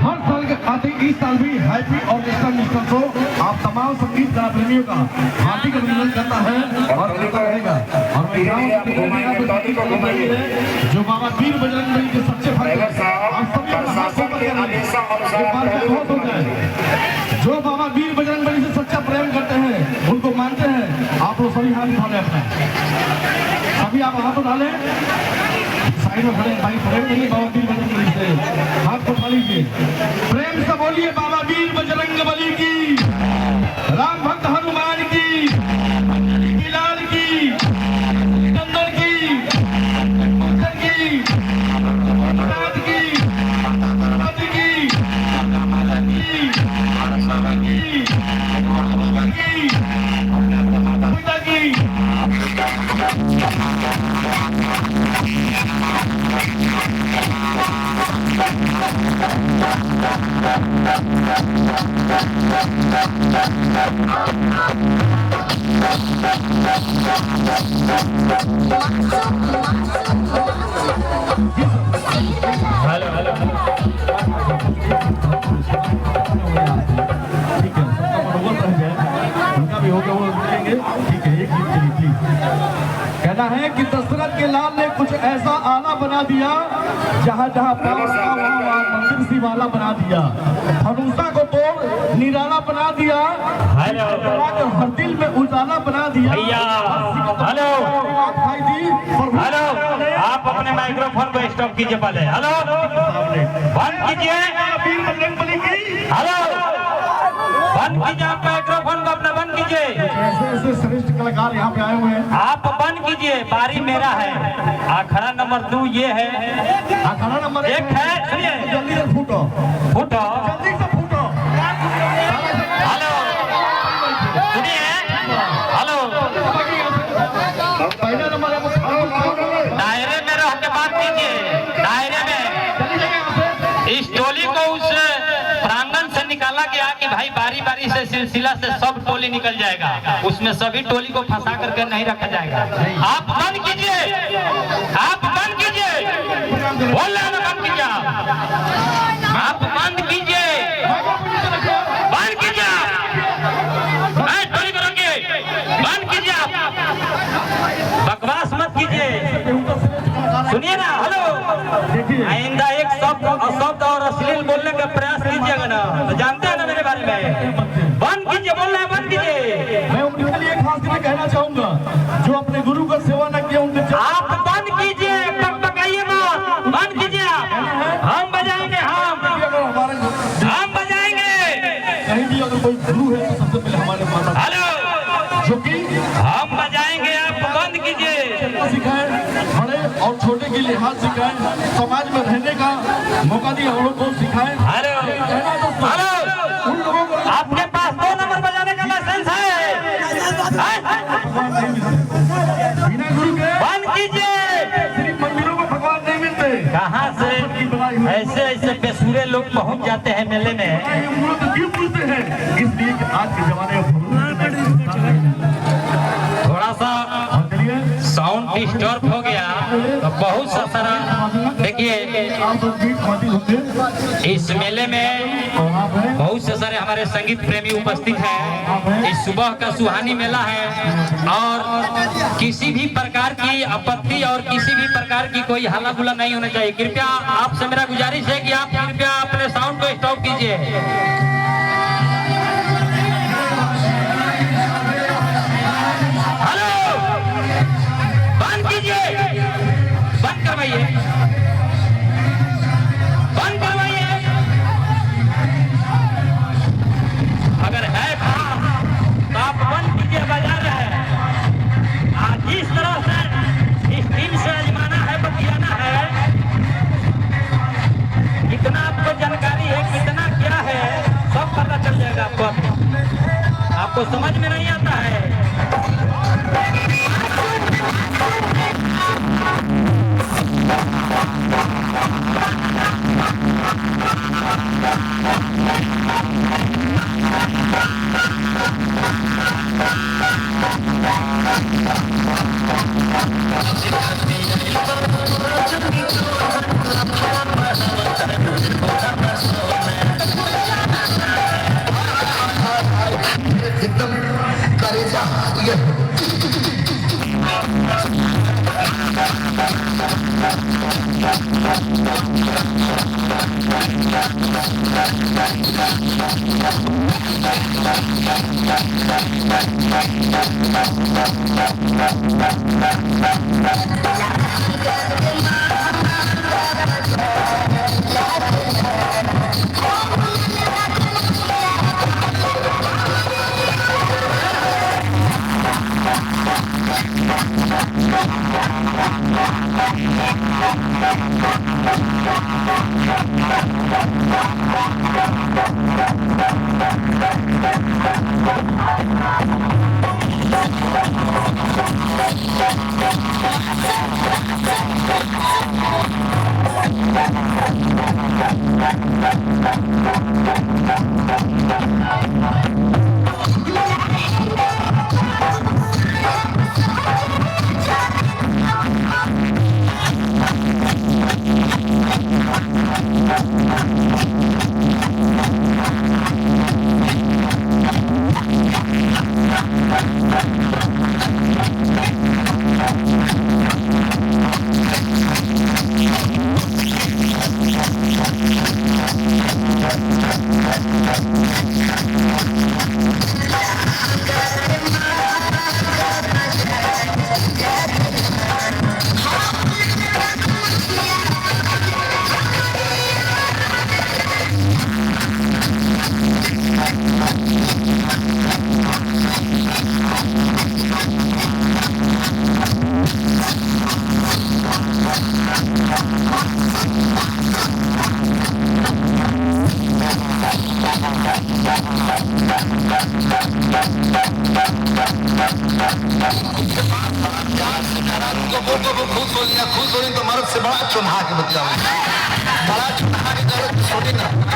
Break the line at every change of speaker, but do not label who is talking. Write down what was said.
हर साल के आते इस साल भी हैप्पी ऑर्केस्ट्रा म्यूजिकल शो आप तमाम संगीत कला प्रेमियों का हार्दिक अभिनंदन करता है और करता रहेगा। और जो बाबा वीर बजरंगबली के सच्चे भक्त जो बाबा वीर बजरंगबली से सच्चा प्रेम करते हैं, उनको मानते हैं, आप लोग सभी हाथ उठा लें अपना, सभी आप हाथ उठा लें। साइड में खड़े भाई प्रेम नहीं बाबा वीर बजरंगबली से हाथ उठा लीजिए, प्रेम से बोलिए बाबा वीर बजरंगबली की, राम भक्त हनुमान की, लाल की, चंदन की, रात की, रात की, पिता की।
हेलो हेलो
ठीक है, सबका मनोबल रह जाए, उनका भी होगा वो मिलेंगे। ठीक है, एक गीत के लिए प्लीज। कहना है कि दशरथ के लाल ने कुछ ऐसा आला बना दिया, जहाँ जहाँ मंदिर सी वाला बना दिया, हनुसा को तोड़ निराला बना दिया, हर दिल में उजाला बना दिया।
हेलो हेलो, आप अपने माइक्रोफोन को स्टॉप कीजिए पहले। हेलो बंद कीजिए, हेलो बंद कीजिए, आप माइक्रोफोन को अपना बंद कीजिए।
ऐसे श्रेष्ठ कलाकार यहाँ पे आए हुए हैं,
आप बंद कीजिए, बारी मेरा है। अखाड़ा नंबर 2 ये है,
अखाड़ा नंबर 1
है। सुनिए,
जल्दी से फूटो
फूटो,
जल्दी से फूटो।
हेलो सुनिए, हेलो
पहला नंबर
दायरे में रह के बात कीजिए, दायरे में। इस टोली को उस प्रांगण से निकाला गया कि भाई बारी बारी से सिलसिला से सब टोली निकल जाएगा, उसमें सभी टोली को फंसा करके नहीं रखा जाएगा। आप बंद कीजिए, आप बंद कीजिए, बोल रहे हैं बंद कीजिए, आप बंद कीजिए, बंद कीजिए, टोली को रोकिए, बंद कीजिए, आप बकवास मत कीजिए। सुनिए ना, हेलो आइंदा एक शब्द और अश्लील बोलने का प्रयास कीजिएगा ना, तो जानते हैं ना मेरे बारे में। बंद कीजिए, बोल रहे हैं बंद कीजिए।
मैं उनके लिए खास करके कहना चाहूंगा, जो अपने गुरु का सेवा न किया उनके
आप बंद कीजिए, पकाइए मत, बंद कीजिए। हम बजाएंगे, हम बजाएंगे।
कहीं भी अगर कोई गुरु है तो सबसे पहले हमारे माता,
हेलो
जो कि
हम बजाएंगे, आप बंद कीजिए।
सिखाए, बड़े और छोटे के लिहाज सिखाए, समाज में रहने का मौका दिया, हम लोग को सिखाए।
हेलो हेलो,
उन लोगों को
आपके पास 2 नंबर बजाने का लाइसेंस है?
बिना गुरु के
बंद कीजिए।
सिर्फ मंदिरों में भगवान नहीं मिलते।
कहाँ से ऐसे ऐसे बेसुरे लोग पहुँच जाते हैं मेले में।
ये मूर्त क्यों पूछते हैं? इसलिए कि आज के जमाने में
थोड़ा सा साउंड डिस्टर्ब हो गया तो बहुत सा सारा देखिए, इस मेले में बहुत से सारे हमारे संगीत प्रेमी उपस्थित हैं। इस सुबह का सुहानी मेला है और किसी भी प्रकार की आपत्ति और किसी भी प्रकार की कोई हल्ला गुल्ला नहीं होना चाहिए। कृपया आपसे मेरा गुजारिश है कि आप कृपया अपने साउंड को स्टॉप कीजिए। हेलो बंद कीजिए, बंद करवाइए, बंद करवाइए। अगर है तो आप बंद कीजिए, बजा रहे हैं। आज जिस तरह से इस टीम से आजमाना है, बतियाना है, कितना आपको जानकारी है, कितना क्या है, सब
एकदम करेजा ये खुश हो तो मर्द से बड़ा चुनहा के बच्चा बड़ा चुनहा के छोटी ना